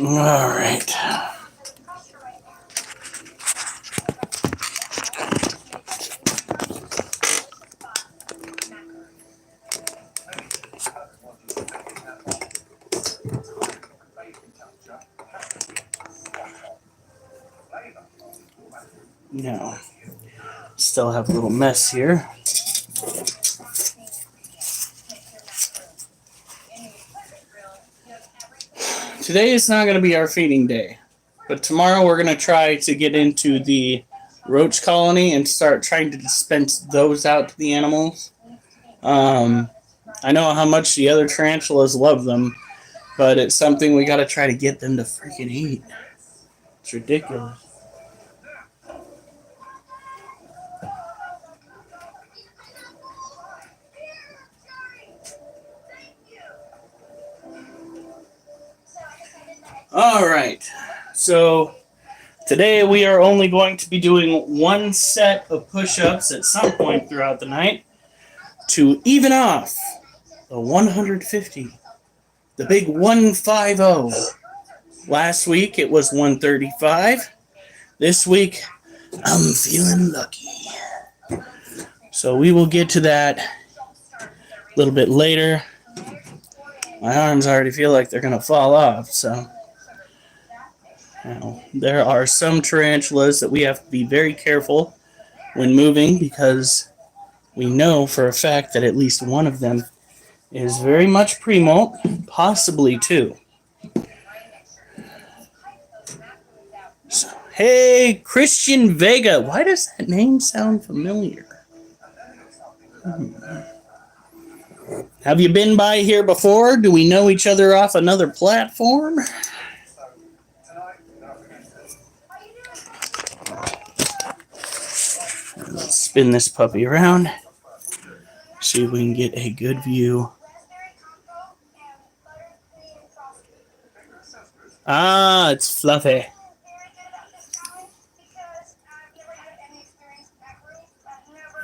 All right. Now, still have a little mess here. Today is not going to be our feeding day, but tomorrow we're going to try to get into the roach colony and start trying to dispense those out to the animals. I know how much the other tarantulas love them, but it's something we got to try to get them to freaking eat. It's ridiculous. All right, so today we are only going to be doing one set of push-ups at some point throughout the night to even off the 150, the big 150. Last week it was 135. This week I'm feeling lucky. So we will get to that a little bit later. My arms already feel like they're going to fall off, so... Now, there are some tarantulas that we have to be very careful when moving because we know for a fact that at least one of them is very much pre-molt, possibly two. So, hey, Christian Vega. Why does that name sound familiar? Have you been by here before? Do we know each other off another platform? Let's spin this puppy around. See if we can get a good view. Ah, it's Fluffy.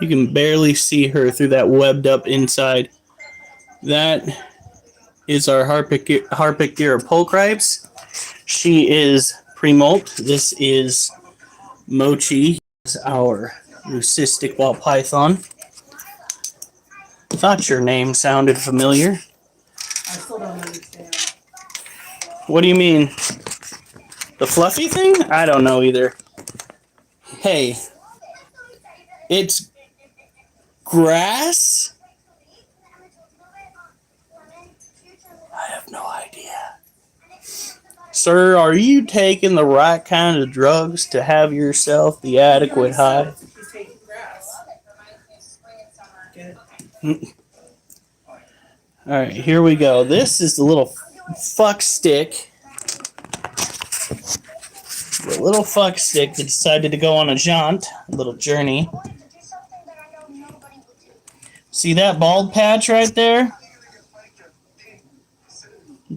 You can barely see her through that webbed up inside. That is our Harpicura pulchripes. She is pre-molt. This is Mochi. This is our leucistic ball python. Thought your name sounded familiar. I still don't understand. What do you mean? The fluffy thing? I don't know either. Hey, it's grass? I have no idea. Sir, are you taking the right kind of drugs to have yourself the adequate high? He's taking grass. Get it. Alright, here we go. This is the little fuck stick. The little fuck stick that decided to go on a jaunt, a little journey. See that bald patch right there?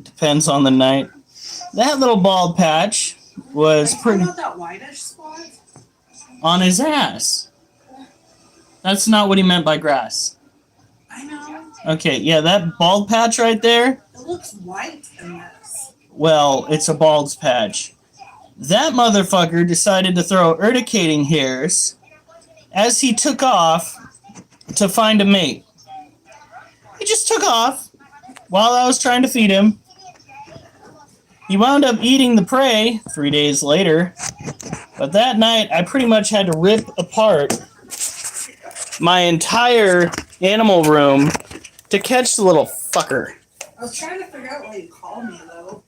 Depends on the night. That little bald patch was pretty... About that whitish spot? On his ass. That's not what he meant by grass. I know. Okay, yeah, that bald patch right there. It looks white in this. Well, it's a bald's patch. That motherfucker decided to throw urticating hairs as he took off to find a mate. He just took off while I was trying to feed him. He wound up eating the prey 3 days later. But that night, I pretty much had to rip apart my entire animal room to catch the little fucker. I was trying to figure out why you called me, though.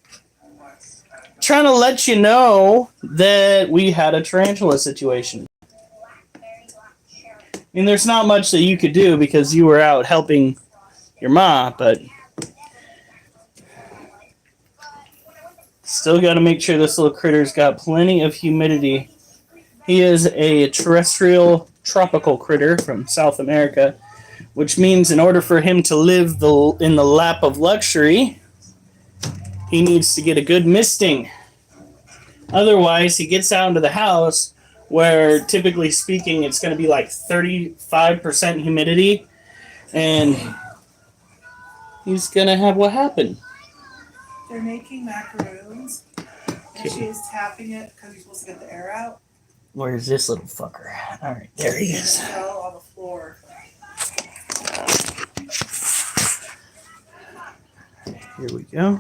Trying to let you know that we had a tarantula situation. I mean, there's not much that you could do because you were out helping your ma, but still got to make sure this little critter's got plenty of humidity. He is a terrestrial tropical critter from South America, which means in order for him to live in the lap of luxury, he needs to get a good misting. Otherwise, he gets out into the house where, typically speaking, it's going to be like 35% humidity, and he's going to have what happened. They're making macaroons. And she's tapping it because you're supposed to get the air out. Where's this little fucker? All right, there he And it is. fell on the floor. Here we go.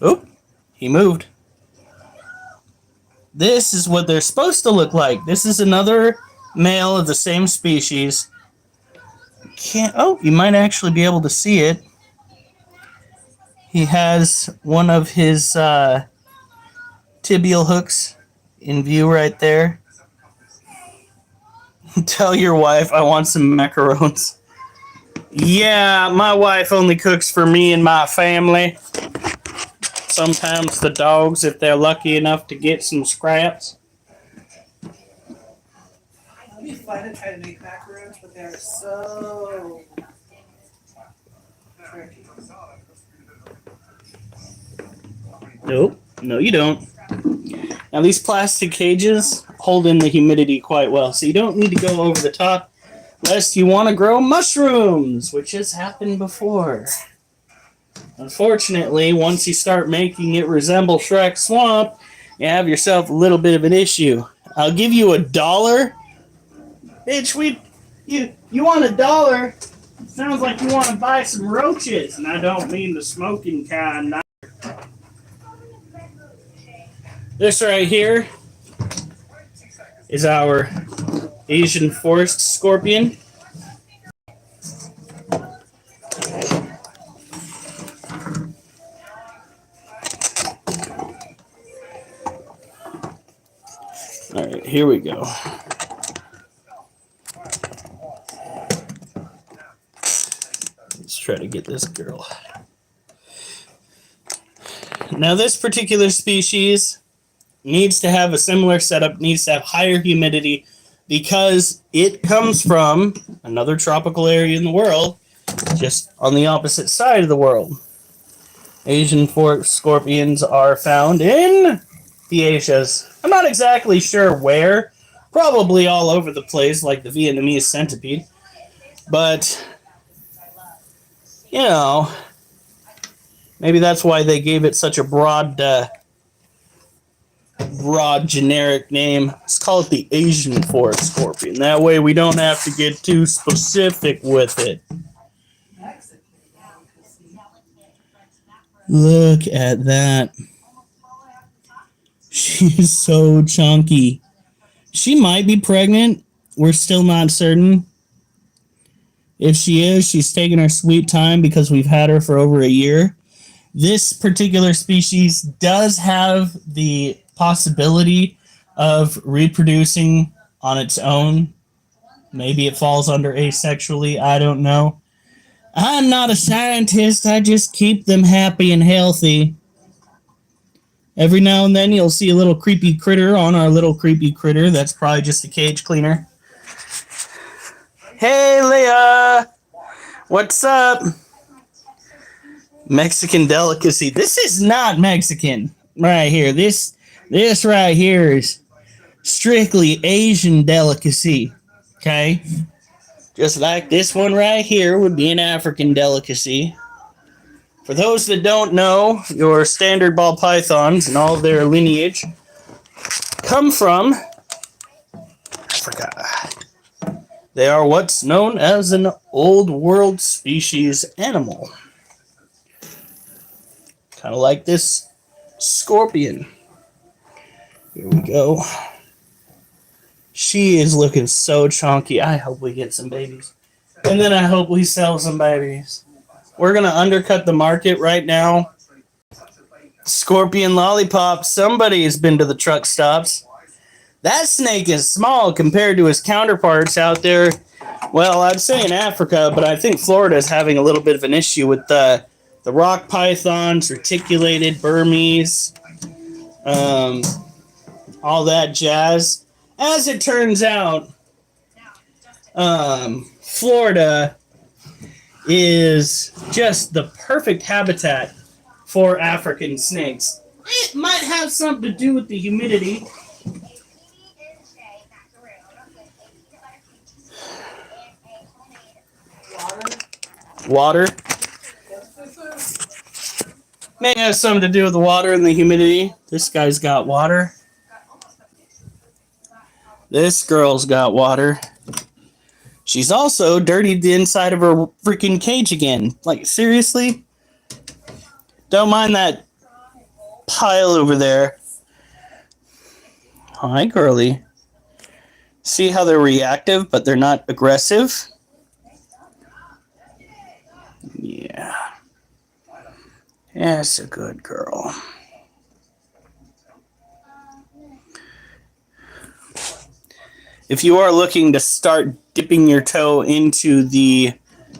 Oh, he moved. This is what they're supposed to look like. This is another male of the same species. You might actually be able to see it. He has one of his tibial hooks in view right there. Tell your wife I want some macarons. Yeah, my wife only cooks for me and my family. Sometimes the dogs, if they're lucky enough to get some scraps. It'd be fun to try to make macaroons, but they're so tricky. Nope, no you don't. Now these plastic cages hold in the humidity quite well, so you don't need to go over the top lest you want to grow mushrooms, which has happened before. Unfortunately, once you start making it resemble Shrek Swamp, you have yourself a little bit of an issue. I'll give you $1. Bitch, you want $1? Sounds like you want to buy some roaches, and I don't mean the smoking kind. This right here is our Asian forest scorpion. All right, here we go. Let's try to get this girl. Now, this particular species needs to have a similar setup, needs to have higher humidity because it comes from another tropical area in the world, just on the opposite side of the world. Asian forest scorpions are found in the Asias. I'm not exactly sure where, probably all over the place like the Vietnamese centipede, but, you know, maybe that's why they gave it such a broad generic name. Let's call it the Asian forest scorpion. That way we don't have to get too specific with it. Look at that. She's so chunky. She might be pregnant. We're still not certain. If she is, she's taking her sweet time because we've had her for over a year. This particular species does have the possibility of reproducing on its own. Maybe it falls under asexually. I don't know. I'm not a scientist. I just keep them happy and healthy. Every now and then you'll see a little creepy critter on our little creepy critter. That's probably just a cage cleaner. Hey, Leah. What's up? Mexican delicacy. This is not Mexican right here. This right here is strictly Asian delicacy. Okay? Just like this one right here would be an African delicacy. For those that don't know, your standard ball pythons and all of their lineage come from Africa. They are what's known as an old world species animal. Kind of like this scorpion. Here we go. She is looking so chunky. I hope we get some babies. And then I hope we sell some babies. We're going to undercut the market right now. Scorpion lollipop. Somebody has been to the truck stops. That snake is small compared to his counterparts out there. Well, I'd say in Africa, but I think Florida is having a little bit of an issue with the rock pythons, reticulated Burmese, all that jazz. As it turns out, Florida is just the perfect habitat for African snakes. It might have something to do with the humidity. Water. May have something to do with the water and the humidity. This guy's got water. This girl's got water. She's also dirtied the inside of her freaking cage again. Like, seriously? Don't mind that pile over there. Hi, girly. See how they're reactive, but they're not aggressive? Yeah. That's a good girl. If you are looking to start dipping your toe into the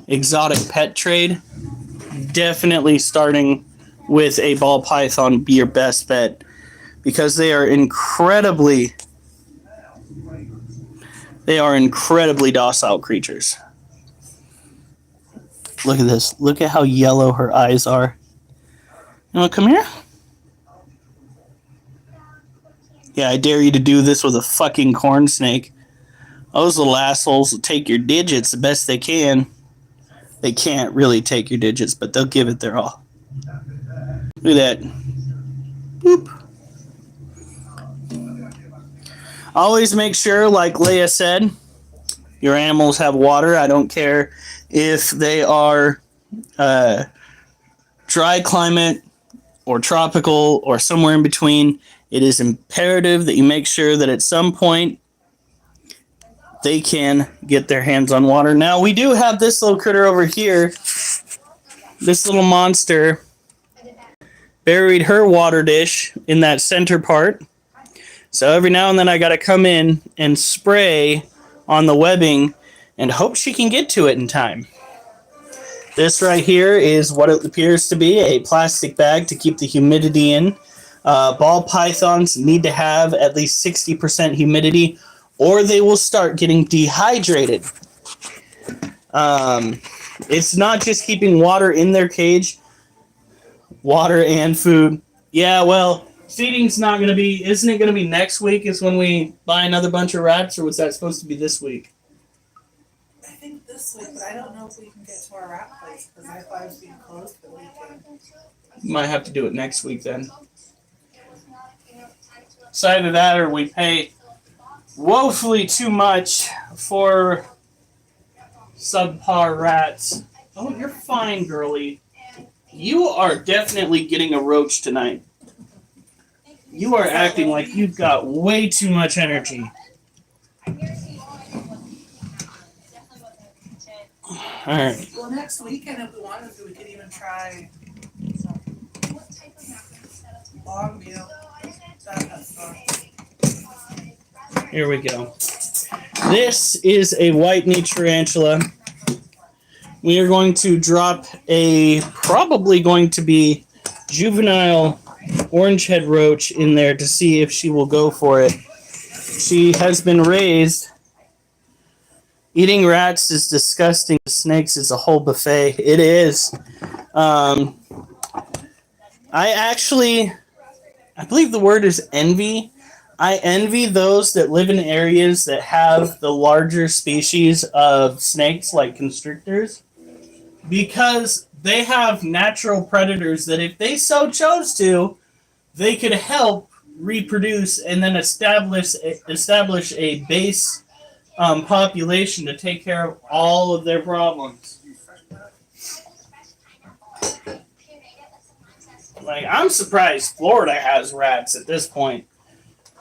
exotic pet trade, definitely starting with a ball python would be your best bet, because they are incredibly docile creatures. Look at this. Look at how yellow her eyes are. You want to come here? Yeah, I dare you to do this with a fucking corn snake. Those little assholes will take your digits the best they can. They can't really take your digits, but they'll give it their all. Look at that. Boop. Always make sure, like Leia said, your animals have water. I don't care if they are dry climate or tropical or somewhere in between. It is imperative that you make sure that at some point they can get their hands on water. Now, we do have this little critter over here. This little monster buried her water dish in that center part. So every now and then I got to come in and spray on the webbing and hope she can get to it in time. This right here is what it appears to be, a plastic bag to keep the humidity in. Ball pythons need to have at least 60% humidity, or they will start getting dehydrated. It's not just keeping water in their cage, water and food. Yeah, well, feeding's not going to be, isn't it going to be next week is when we buy another bunch of rats, or was that supposed to be this week? I think this week, but I don't know if we can get to our rat place because I thought it was being closed for the weekend. Might have to do it next week then. It's either that or we pay woefully too much for subpar rats. Oh, you're fine, girly. You are definitely getting a roach tonight. You are acting like you've got way too much energy. Alright. Well, next weekend, if we wanted to, we could even try Longview. Here we go. This is a white knee tarantula. We are going to drop a probably going to be juvenile orange head roach in there to see if she will go for it. She has been raised. Eating rats is disgusting. Snakes is a whole buffet. It is. I believe the word is envy. I envy those that live in areas that have the larger species of snakes, like constrictors, because they have natural predators that if they so chose to, they could help reproduce and then establish a base population to take care of all of their problems. Like, I'm surprised Florida has rats at this point.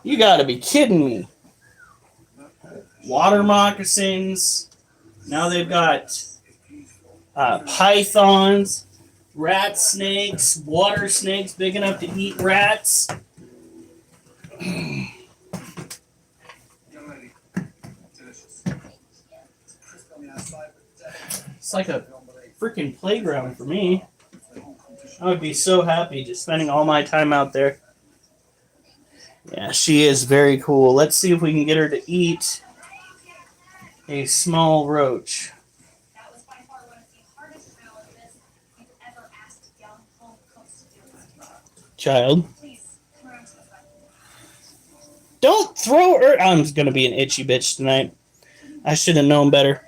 You gotta be kidding me. Water moccasins. Now they've got pythons, rat snakes, water snakes big enough to eat rats. It's like a freaking playground for me. I would be so happy just spending all my time out there. Yeah, she is very cool. Let's see if we can get her to eat a small roach. Child. Don't throw her. I'm going to be an itchy bitch tonight. I should have known better.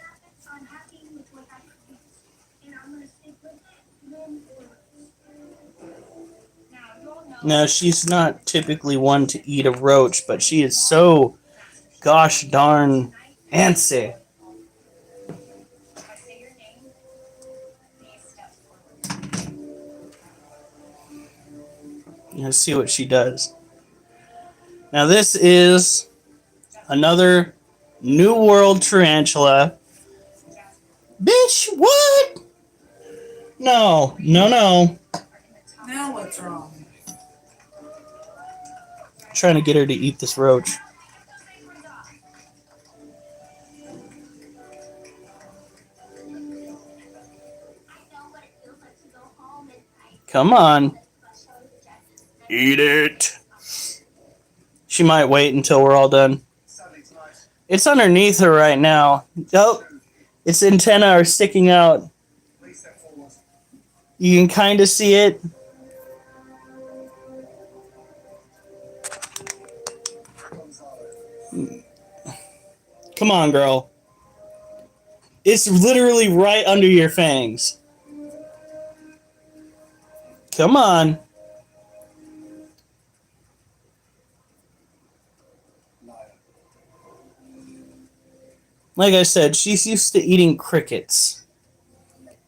Now, she's not typically one to eat a roach, but she is so gosh darn antsy. Let's see what she does. Now, this is another New World tarantula. Bitch, what? No, no, no. Now what's wrong? Trying to get her to eat this roach. Come on. Eat it. She might wait until we're all done. It's underneath her right now. Oh, its antennae are sticking out. You can kind of see it. Come on, girl. It's literally right under your fangs. Come on. Like I said, she's used to eating crickets.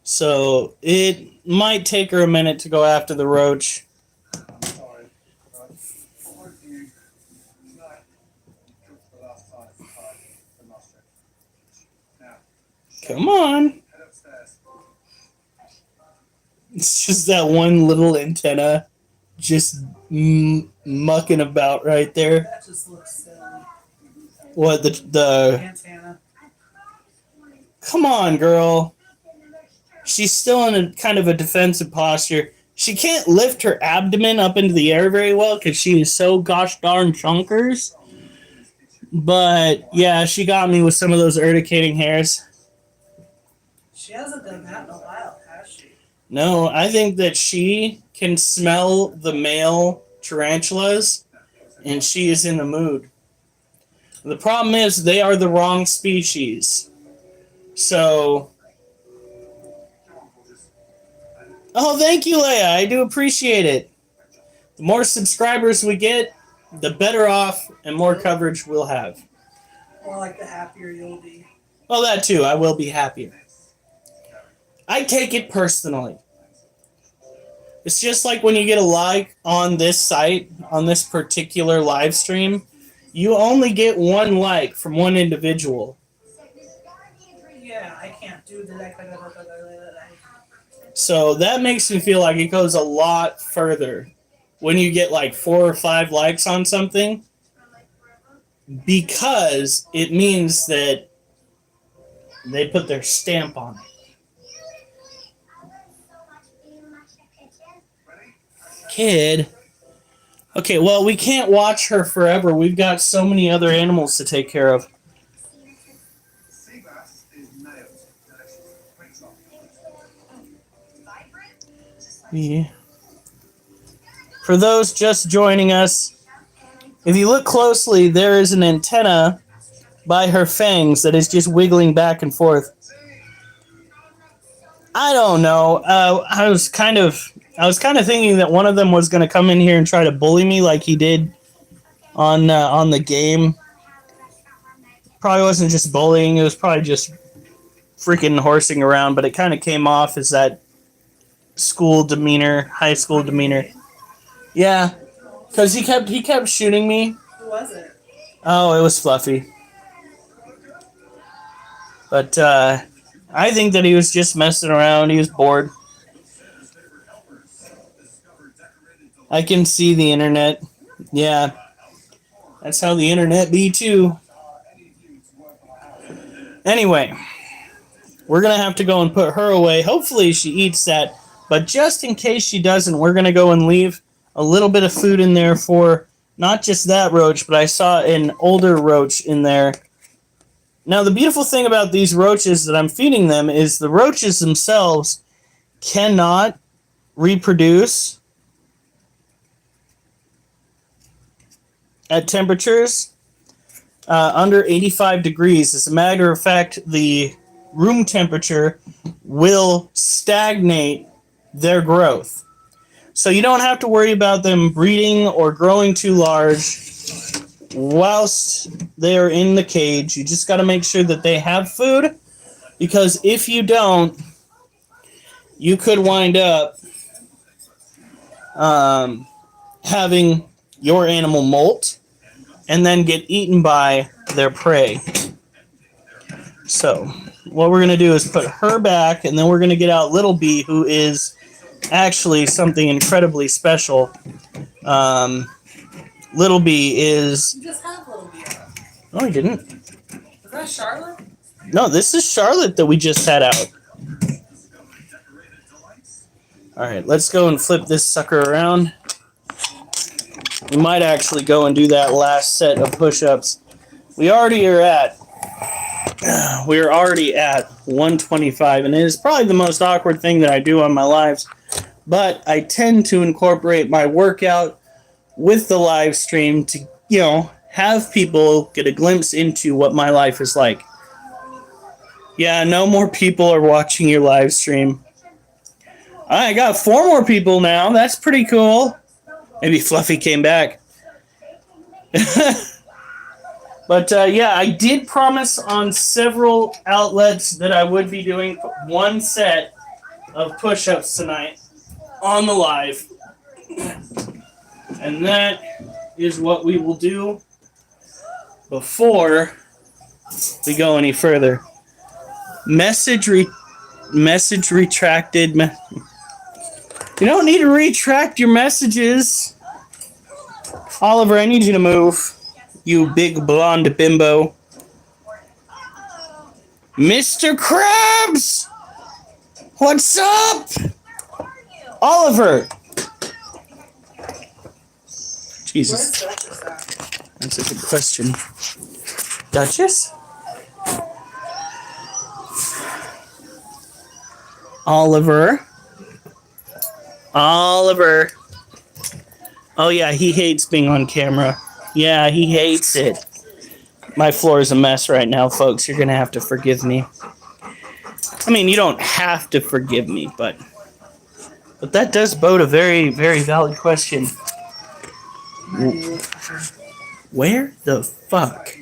So it might take her a minute to go after the roach. Come on. It's just that one little antenna just mucking about right there. That just looks silly. What, the Antenna. Come on, girl. She's still in a kind of a defensive posture. She can't lift her abdomen up into the air very well because she is so gosh darn chunkers. But, yeah, she got me with some of those urticating hairs. She hasn't done that in a while, has she? No, I think that she can smell the male tarantulas, and she is in the mood. The problem is they are the wrong species. So... Oh, thank you, Leia. I do appreciate it. The more subscribers we get, the better off and more coverage we'll have. More like the happier you'll be. Well, that too. I will be happier. I take it personally. It's just like when you get a like on this site, on this particular live stream, you only get one like from one individual. Yeah, I can't do that. So that makes me feel like it goes a lot further when you get like 4 or 5 likes on something, because it means that they put their stamp on it. Kid. Okay, well, we can't watch her forever. We've got so many other animals to take care of. Yeah. For those just joining us, if you look closely, there is an antenna by her fangs that is just wiggling back and forth. I don't know. I was kind of thinking that one of them was going to come in here and try to bully me like he did on the game. Probably wasn't just bullying. It was probably just freaking horsing around, but it kind of came off as that school demeanor, high school demeanor. Yeah, because he kept shooting me. Who was it? Oh, it was Fluffy. But I think that he was just messing around. He was bored. I can see the internet. Yeah, that's how the internet be too. Anyway, we're going to have to go and put her away. Hopefully she eats that. But just in case she doesn't, we're going to go and leave a little bit of food in there for not just that roach, but I saw an older roach in there. Now, the beautiful thing about these roaches that I'm feeding them is the roaches themselves cannot reproduce at temperatures under 85 degrees. As a matter of fact, the room temperature will stagnate their growth. So you don't have to worry about them breeding or growing too large whilst they're in the cage. You just got to make sure that they have food, because if you don't, you could wind up having your animal molt and then get eaten by their prey. So what we're going to do is put her back, and then we're going to get out Little Bee, who is actually something incredibly special. Little Bee is... You just have Little Bee. No, I didn't. Is that Charlotte? No, this is Charlotte that we just had out. All right, let's go and flip this sucker around. We might actually go and do that last set of push-ups. We're already at 125, and it is probably the most awkward thing that I do on my lives. But I tend to incorporate my workout with the live stream to, have people get a glimpse into what my life is like. Yeah, no more people are watching your live stream. I got 4 more people now. That's pretty cool. Maybe Fluffy came back. But yeah, I did promise on several outlets that I would be doing one set of push-ups tonight on the live. And that is what we will do before we go any further. Message retracted. You don't need to retract your messages. Oliver, I need you to move. You big blonde bimbo. Mr. Krabs! What's up? Oliver! Jesus. Where's Duchess at? That's a good question. Duchess? Oliver. Oliver. Oh yeah, he hates being on camera. Yeah, he hates it. My floor is a mess right now, folks. You're gonna have to forgive me. I mean, you don't have to forgive me, but that does bode a very, very valid question. Where the fuck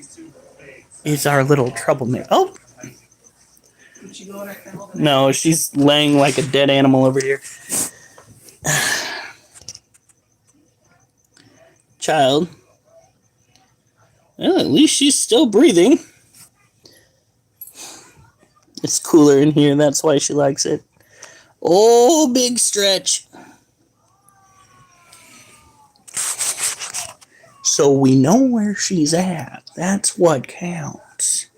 is our little troublemaker? Oh! Did you go in her kennel? No, she's laying like a dead animal over here. Child. Well, at least she's still breathing. It's cooler in here, that's why she likes it. Oh, big stretch. So we know where she's at. That's what counts.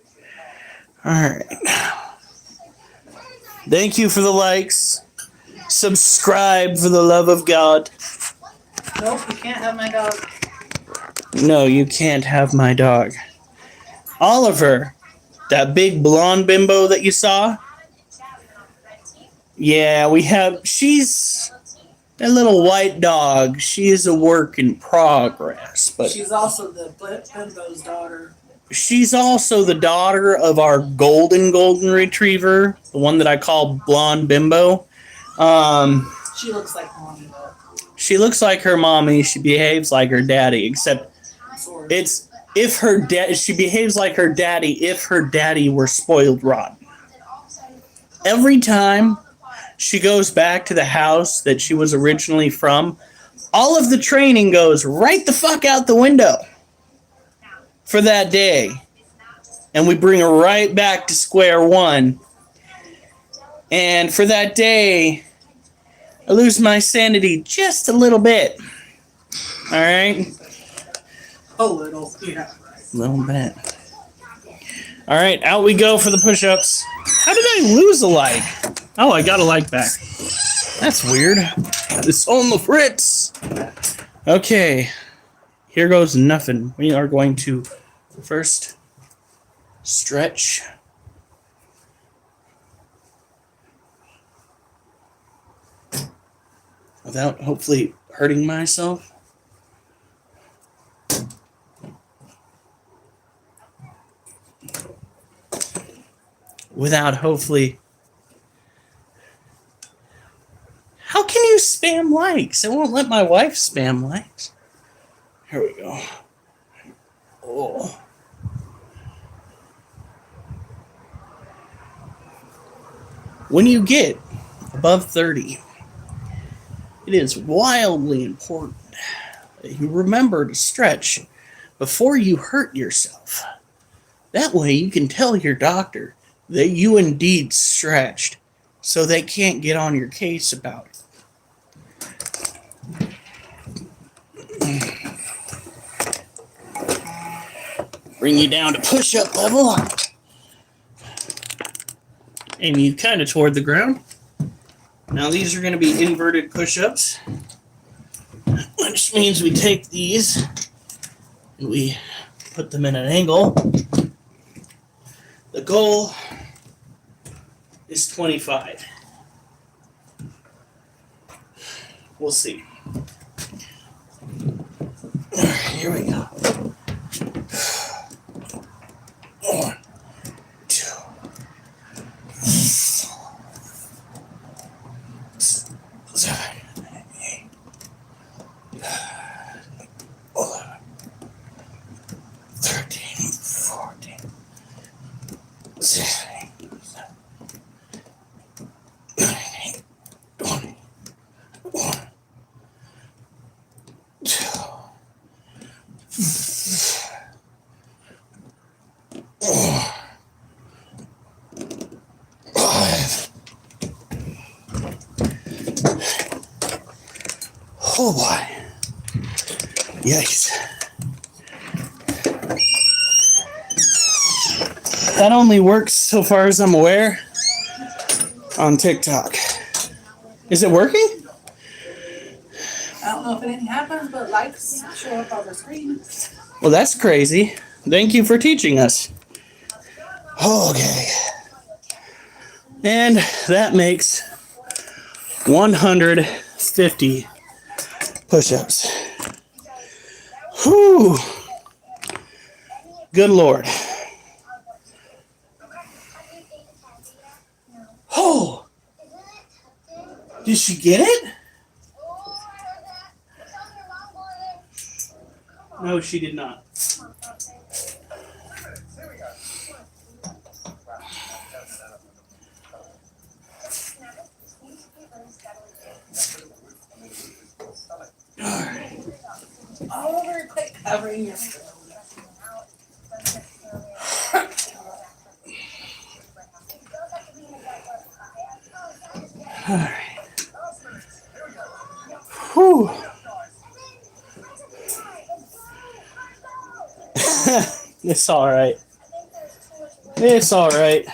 Alright. Thank you for the likes. Subscribe for the love of God. Nope, you can't have my dog. No, you can't have my dog. Oliver, that big blonde bimbo that you saw? Yeah, she's a little white dog. She is a work in progress, but She's also the bimbo's daughter. she's also the daughter of our golden retriever, the one that I call blonde bimbo. She looks like mommy though. She looks like her mommy. She behaves like her daddy, except Sort of. she behaves like her daddy if her daddy were spoiled rotten. Every time she goes back to the house that she was originally from, all of the training goes right the fuck out the window for that day. And we bring her right back to square one. And for that day, I lose my sanity just a little bit. All right? A little, yeah. A little bit. All right, out we go for the push-ups. How did I lose a like? Oh, I got a like back. That's weird. It's on the fritz. Okay, here goes nothing. We are going to first stretch. Without hopefully hurting myself. Without hopefully... How can you spam likes? It won't let my wife spam likes. Here we go. Oh. When you get above 30, it is wildly important that you remember to stretch before you hurt yourself. That way you can tell your doctor that you indeed stretched, so they can't get on your case about it. Bring you down to push-up level. And you kind of toward the ground. Now these are going to be inverted push-ups, which means we take these and we put them in an angle. The goal is 25. We'll see. Here we go. 1, 2, 7, 8, 11, 13, 14, 16, 19, 20, 1, 2, 5. Oh boy. Yikes. That only works, so far as I'm aware, on TikTok. Is it working? I don't know if anything happens, but likes show up on the screen. Well, that's crazy. Thank you for teaching us. Okay. And that makes 150 push-ups. Whew. Good Lord. Oh. Did she get it? No, she did not. Alright. Oliver, quit covering your phone. Alright. Whew. It's alright. It's alright.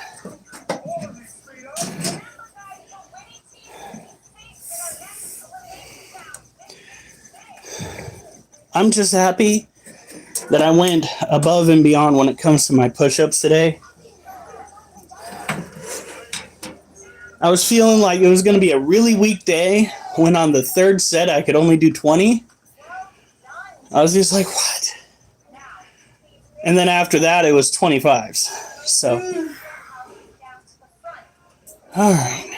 I'm just happy that I went above and beyond when it comes to my push-ups today. I was feeling like it was going to be a really weak day when on the third set I could only do 20. I was just like, what? And then after that it was 25s. So, all right.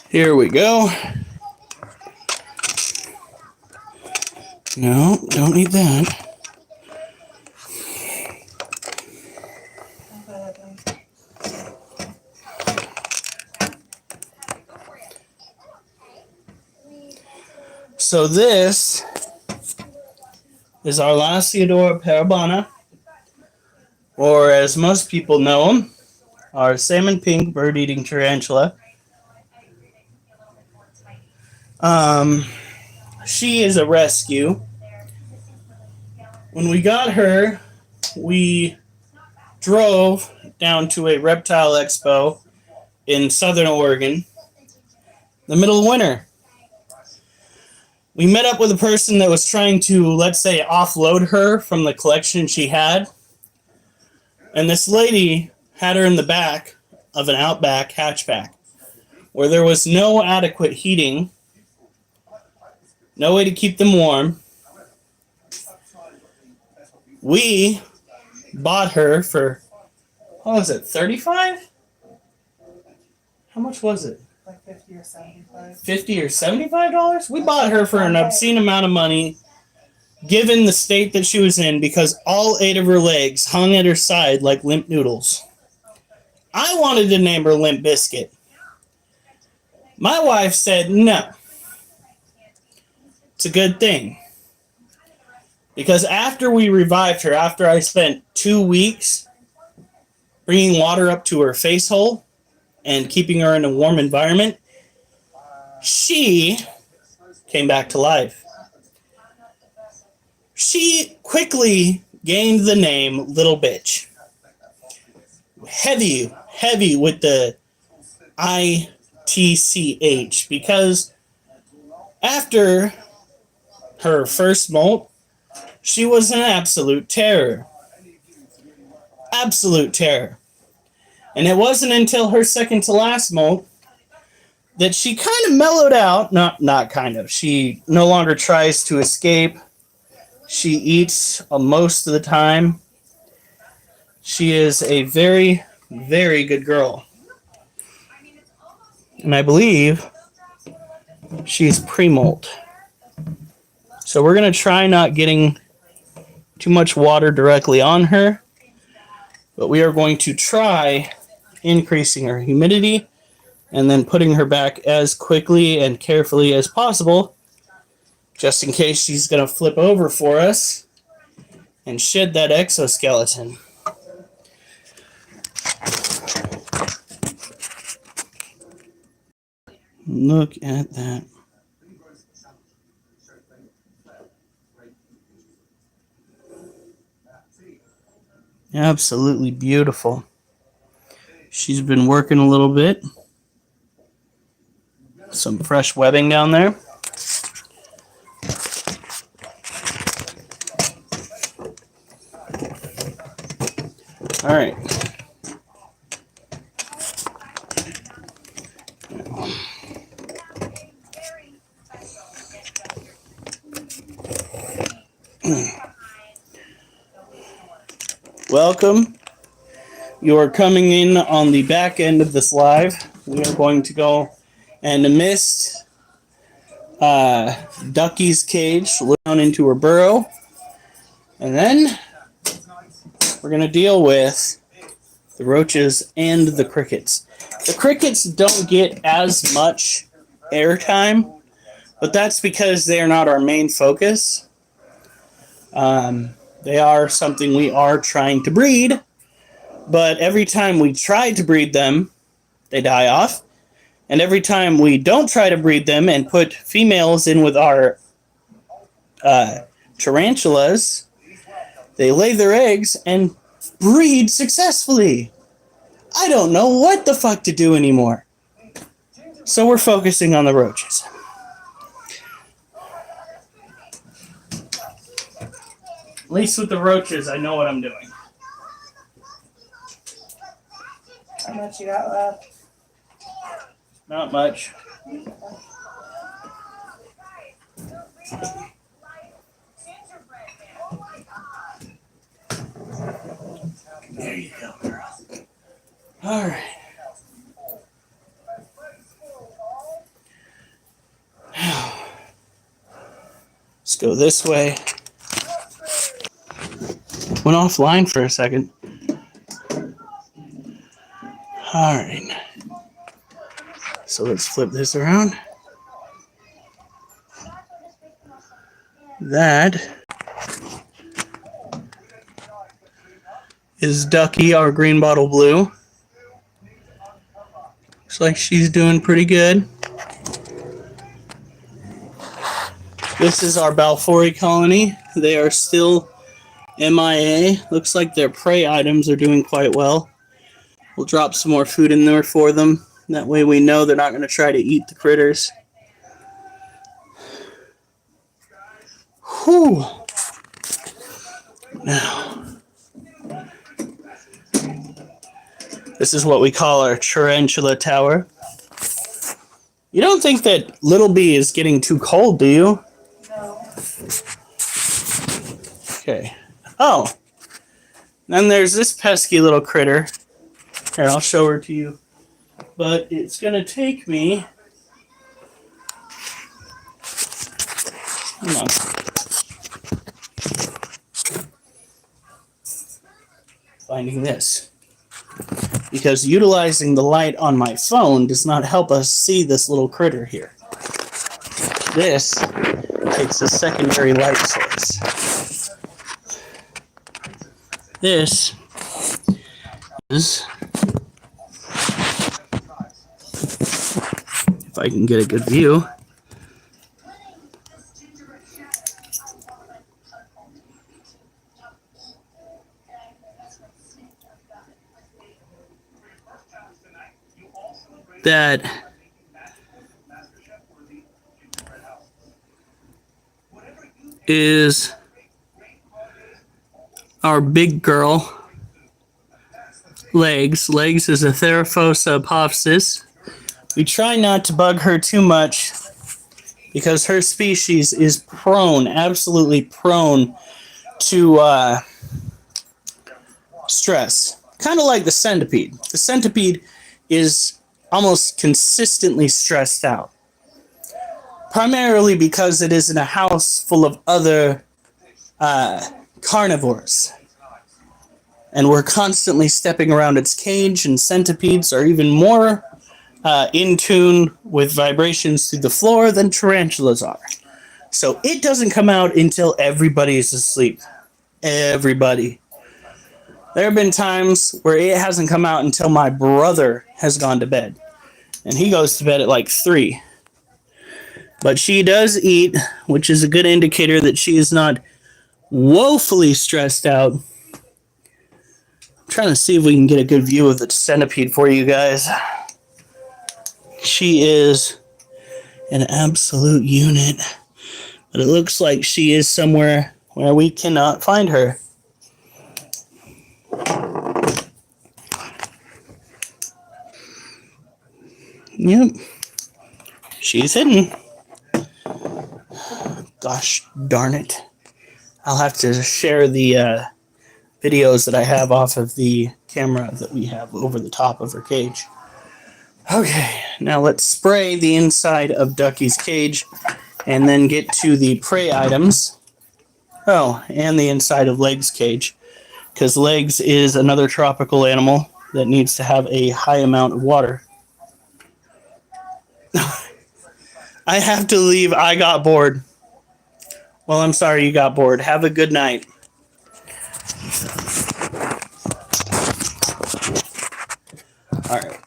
Here we go. No, don't need that. So this is our Lasiodora parabana, or as most people know them, our salmon pink bird-eating tarantula. She is a rescue. When we got her, we drove down to a reptile expo in Southern Oregon, the middle of winter. We met up with a person that was trying to, let's say, offload her from the collection she had. And this lady had her in the back of an Outback hatchback where there was no adequate heating, no way to keep them warm. We bought her for, what was it, $35? How much was it? Like 50 or 75. $50 or $75? We bought her for an obscene amount of money, given the state that she was in, because all 8 of her legs hung at her side like limp noodles. I wanted to name her Limp Biscuit. My wife said no. It's a good thing. Because after we revived her, after I spent 2 weeks bringing water up to her face hole and keeping her in a warm environment, she came back to life. She quickly gained the name Little Bitch. Heavy with the ITCH, because after her first molt, she was an absolute terror. Absolute terror. And it wasn't until her second to last molt that she kind of mellowed out. Not kind of. She no longer tries to escape. She eats most of the time. She is a very, very good girl. And I believe she's pre-molt. So we're going to try not getting too much water directly on her, but we are going to try increasing her humidity and then putting her back as quickly and carefully as possible, just in case she's going to flip over for us and shed that exoskeleton. Look at that. Absolutely beautiful. She's been working a little bit. Some fresh webbing down there. All right. Welcome. You are coming in on the back end of this live. We are going to go and amidst Ducky's cage, look down into her burrow, and then we're going to deal with the roaches and the crickets. The crickets don't get as much airtime, but that's because they are not our main focus. They are something we are trying to breed, but every time we try to breed them, they die off. And every time we don't try to breed them and put females in with our tarantulas, they lay their eggs and breed successfully. I don't know what the fuck to do anymore. So we're focusing on the roaches. At least with the roaches, I know what I'm doing. How much you got left? Not much. There you go, girl. All right. Let's go this way. Went offline for a second. All right. So let's flip this around. That is Ducky, our green bottle blue. Looks like she's doing pretty good. This is our Balfouri colony. They are still MIA. Looks like their prey items are doing quite well. We'll drop some more food in there for them. That way we know they're not going to try to eat the critters. Whew. Now, this is what we call our tarantula tower. You don't think that Little Bee is getting too cold, do you? No. Okay. Oh. Then there's this pesky little critter. Here, I'll show her to you. but it's going to take me... Hang on. Finding this. Because utilizing the light on my phone does not help us see this little critter here. This takes a secondary light source. This is, if I can get a good view, that is our big girl, Legs. Legs is a Theraphosa apophysis. We try not to bug her too much because her species is prone, absolutely prone to stress. Kind of like the centipede. The centipede is almost consistently stressed out. Primarily because it is in a house full of other carnivores. And we're constantly stepping around its cage, and centipedes are even more in tune with vibrations through the floor than tarantulas are. So it doesn't come out until everybody is asleep. Everybody. There have been times where it hasn't come out until my brother has gone to bed. And he goes to bed at like 3. But she does eat, which is a good indicator that she is not woefully stressed out. I'm trying to see if we can get a good view of the centipede for you guys. She is an absolute unit. But it looks like she is somewhere where we cannot find her. Yep. She's hidden. Gosh darn it. I'll have to share the videos that I have off of the camera that we have over the top of her cage. Okay, now let's spray the inside of Ducky's cage and then get to the prey items. Oh, and the inside of Legs' cage, because Legs is another tropical animal that needs to have a high amount of water. I have to leave. I got bored. Well, I'm sorry you got bored. Have a good night. All right.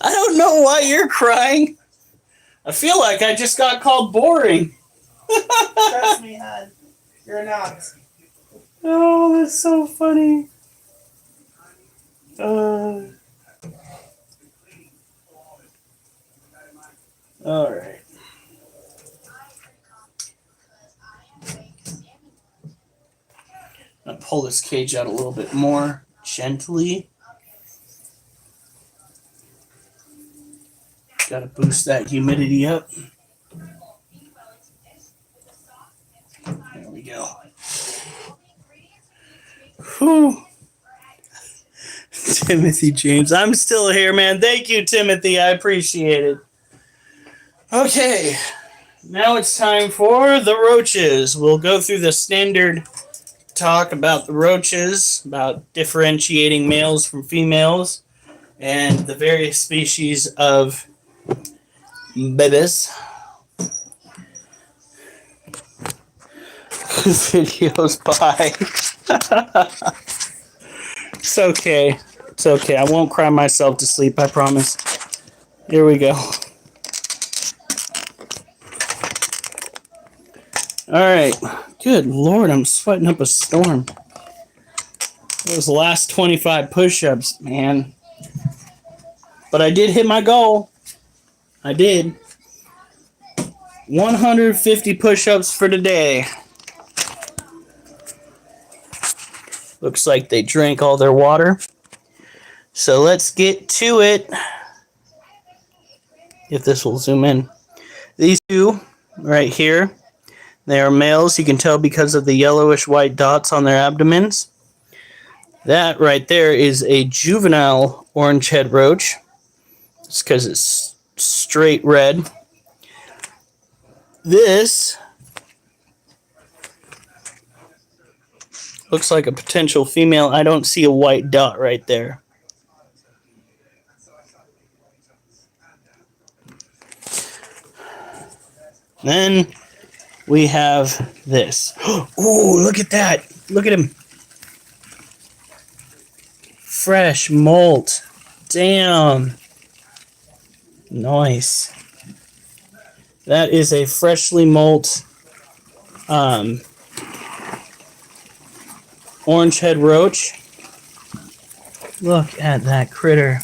I don't know why you're crying. I feel like I just got called boring. Trust me, hon. You're not. Oh, that's so funny. All right. I'll pull this cage out a little bit more gently. Got to boost that humidity up. There we go. Whew. Timothy James. I'm still here, man. Thank you, Timothy. I appreciate it. Okay. Now it's time for the roaches. We'll go through the standard talk about the roaches, about differentiating males from females, and the various species of babies. Videos by. It's okay. It's okay. I won't cry myself to sleep, I promise. Here we go. Alright. Good Lord, I'm sweating up a storm. Those last 25 push-ups, man. But I did hit my goal. I did. 150 push-ups for today. Looks like they drank all their water. So let's get to it. if this will zoom in. These two right here, they are males. You can tell because of the yellowish white dots on their abdomens. That right there is a juvenile orange head roach. It's because it's straight red. This looks like a potential female. I don't see a white dot right there. Then we have this. Oh, look at that. Look at him. Fresh molt. Damn. Nice. That is a freshly molt orange head roach. Look at that critter.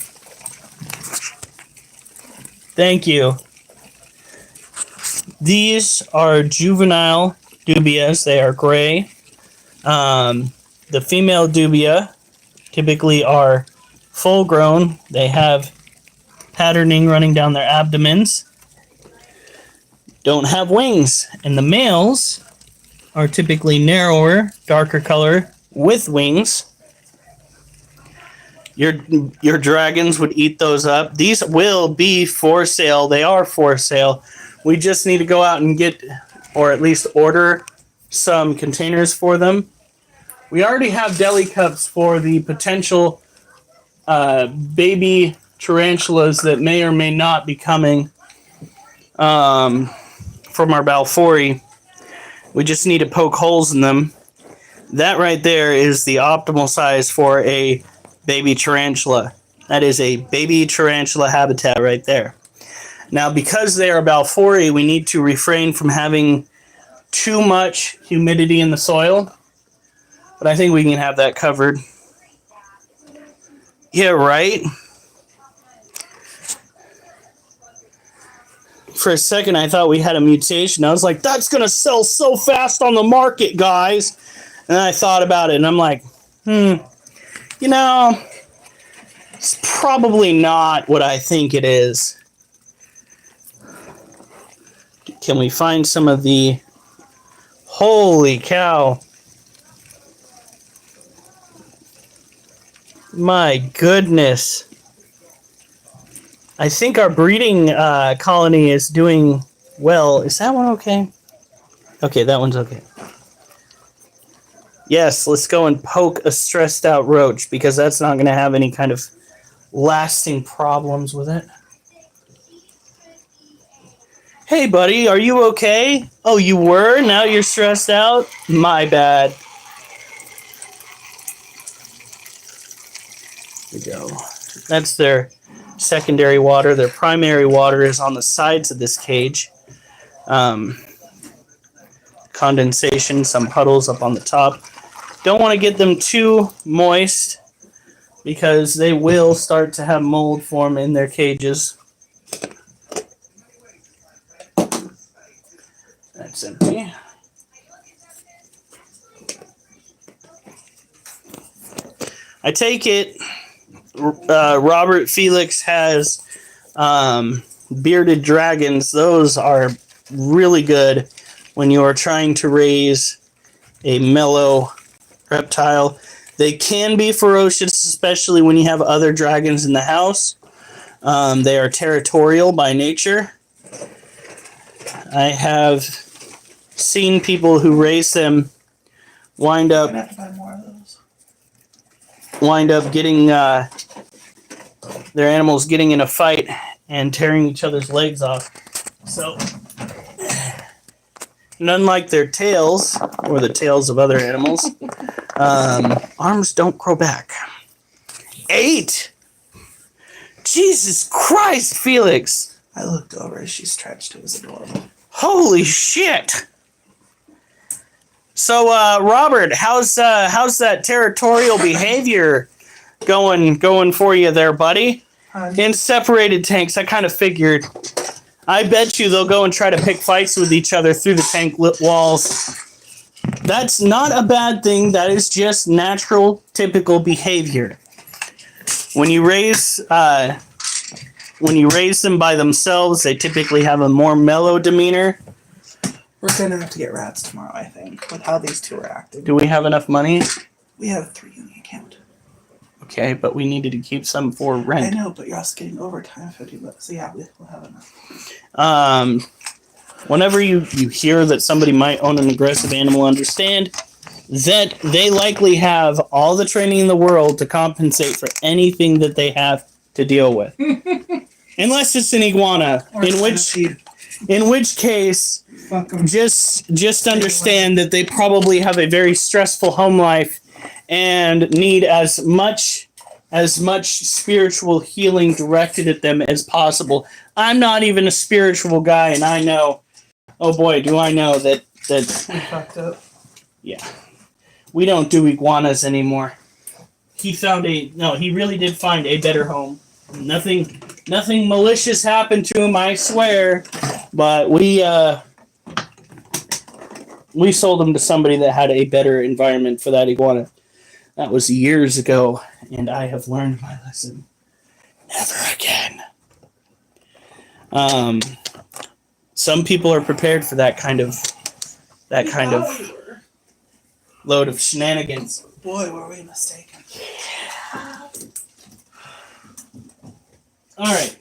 Thank you. These are juvenile dubias. They are gray. The female dubia typically are full grown. They have patterning running down their abdomens. Don't have wings. And the males are typically narrower, darker color with wings. Your dragons would eat those up. These will be for sale. They are for sale. We just need to go out and get, or at least order, some containers for them. We already have deli cups for the potential baby tarantulas that may or may not be coming from our Balfouri. We just need to poke holes in them. That right there is the optimal size for a baby tarantula. That is a baby tarantula habitat right there. Now, because they are Balfouri, we need to refrain from having too much humidity in the soil. But I think we can have that covered. Yeah, right? For a second, I thought we had a mutation. I was like, that's going to sell so fast on the market, guys. And then I thought about it, and I'm like, you know, it's probably not what I think it is. Can we find some of the... Holy cow. My goodness. I think our breeding colony is doing well. Is that one okay? Okay, that one's okay. Yes, let's go and poke a stressed out roach because that's not going to have any kind of lasting problems with it. Hey, buddy, are you okay? Oh, you were? Now you're stressed out? My bad. There we go. That's their secondary water. Their primary water is on the sides of this cage. Condensation, some puddles up on the top. Don't want to get them too moist because they will start to have mold form in their cages. That's empty. I take it Robert Felix has bearded dragons. Those are really good when you are trying to raise a mellow reptile. They can be ferocious, especially when you have other dragons in the house. They are territorial by nature. I have seen people who raise them wind up getting their animals getting in a fight and tearing each other's legs off. So, and unlike their tails or the tails of other animals, arms don't grow back. 8! Jesus Christ, Felix! I looked over as she stretched. It was adorable. Holy shit! So, Robert, how's that territorial behavior going for you there, buddy? In separated tanks, I kind of figured. I bet you they'll go and try to pick fights with each other through the tank walls. That's not a bad thing. That is just natural, typical behavior. When you raise when you raise them by themselves, they typically have a more mellow demeanor. We're gonna have to get rats tomorrow, I think, with how these two are acting. Do we have enough money? We have 3 in the account. Okay, but we needed to keep some for rent. I know, but you're also getting overtime $50. So yeah, we'll have enough. Whenever you hear that somebody might own an aggressive animal, understand that they likely have all the training in the world to compensate for anything that they have to deal with. Unless it's an iguana, in which case, just understand that they probably have a very stressful home life and need as much spiritual healing directed at them as possible. I'm not even a spiritual guy, and I know, oh boy, do I know that We fucked up. yeah, we don't do iguanas anymore. He really did find a better home. Nothing malicious happened to him, I swear, but we sold him to somebody that had a better environment for that iguana. That was years ago, and I have learned my lesson. Never again. Some people are prepared for that kind of load of shenanigans. Boy, were we mistaken. All right.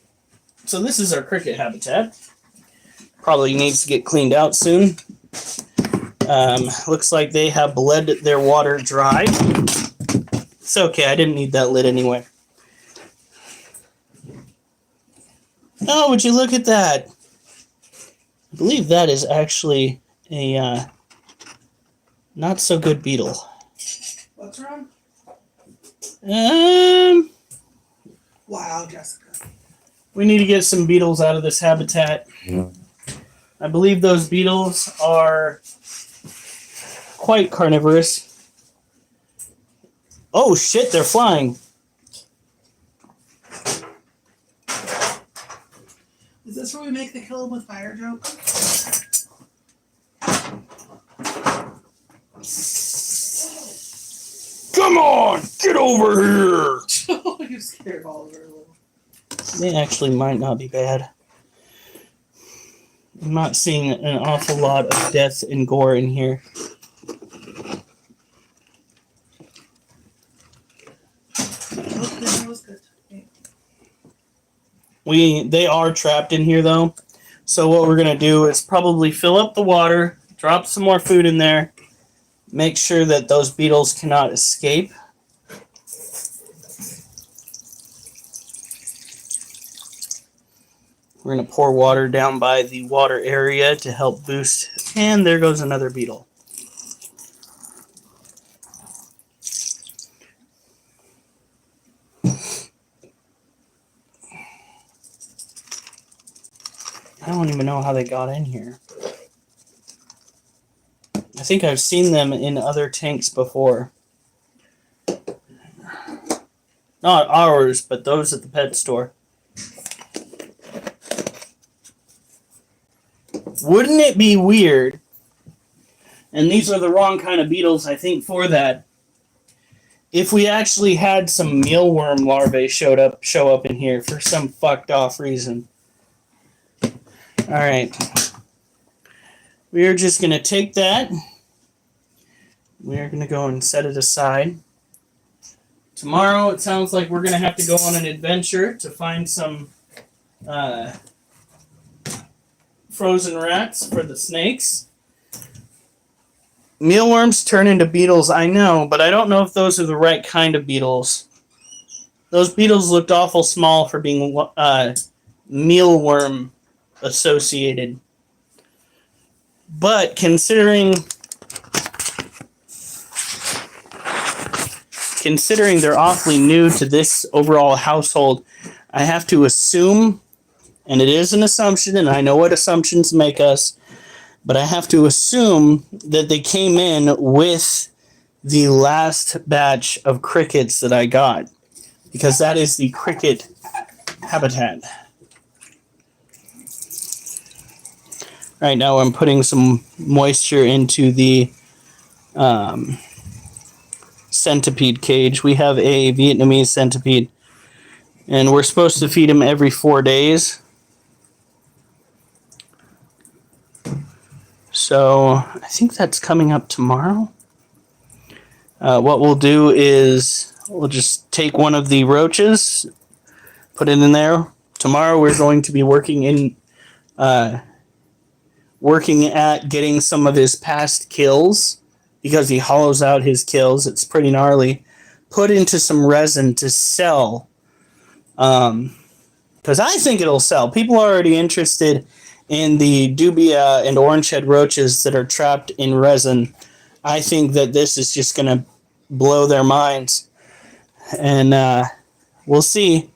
So this is our cricket habitat. Probably needs to get cleaned out soon. Looks like they have bled their water dry. It's okay. I didn't need that lid anyway. Oh, would you look at that? I believe that is actually a not so good beetle. What's wrong? Wow, Jessica. We need to get some beetles out of this habitat. Yeah. I believe those beetles are quite carnivorous. Oh shit, they're flying. Is this where we make the kill 'em with fire joke? Come on, get over here! Oh, you scared Oliver a little. They actually might not be bad. I'm not seeing an awful lot of death and gore in here. That was good. They are trapped in here though. So what we're gonna do is probably fill up the water, drop some more food in there, make sure that those beetles cannot escape. We're going to pour water down by the water area to help boost. And there goes another beetle. I don't even know how they got in here. I think I've seen them in other tanks before. Not ours, but those at the pet store. Wouldn't it be weird, and these are the wrong kind of beetles, I think, for that, if we actually had some mealworm larvae show up in here for some fucked off reason. Alright. We are just going to take that. We are going to go and set it aside. Tomorrow, it sounds like we're going to have to go on an adventure to find some frozen rats for the snakes. Mealworms turn into beetles, I know, but I don't know if those are the right kind of beetles. Those beetles looked awful small for being mealworm associated. But considering they're awfully new to this overall household, I have to assume, and it is an assumption, and I know what assumptions make us, but I have to assume that they came in with the last batch of crickets that I got, because that is the cricket habitat. Right now I'm putting some moisture into the centipede cage. We have a Vietnamese centipede And we're supposed to feed him every 4 days. So I think that's coming up tomorrow. What we'll do is we'll just take one of the roaches, put it in there. Tomorrow we're going to be working at getting some of his past kills, because he hollows out his kills. It's pretty gnarly. Put into some resin to sell. Because I think it'll sell. People are already interested in the dubia and orange head roaches that are trapped in resin. I think that this is just going to blow their minds. And we'll see.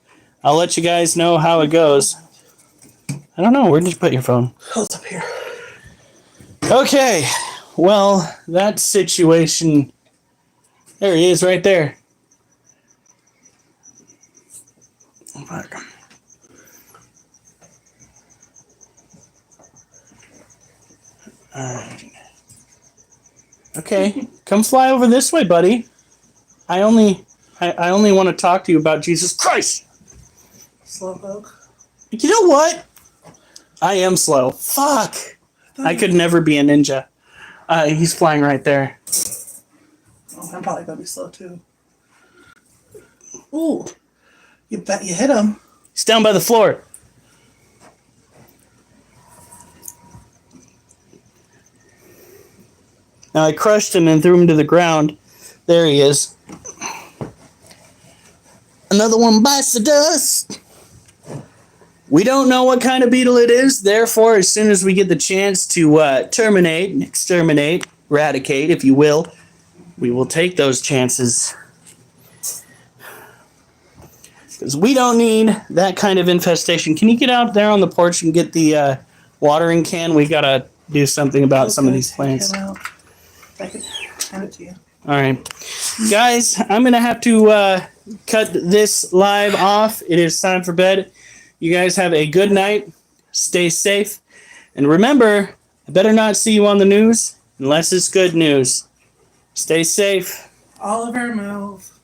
I'll let you guys know how it goes. I don't know. Where did you put your phone? Oh, it's up here. Okay. Well, that situation... There he is right there. Okay, come fly over this way, buddy. I only want to talk to you about Jesus Christ. Slowpoke. You know what? I am slow. Fuck. I could never be a ninja. He's flying right there. Oh, I'm probably gonna be slow too. Ooh, you bet you hit him. He's down by the floor. Now I crushed him and threw him to the ground. There he is. Another one bites the dust. We don't know what kind of beetle it is. Therefore, as soon as we get the chance to terminate and exterminate, eradicate, if you will, we will take those chances. Because we don't need that kind of infestation. Can you get out there on the porch and get the watering can? We got to do something about some of these plants. I can hand it to you. All right. Guys, I'm going to have to cut this live off. It is time for bed. You guys have a good night. Stay safe. And remember, I better not see you on the news unless it's good news. Stay safe. Oliver, move.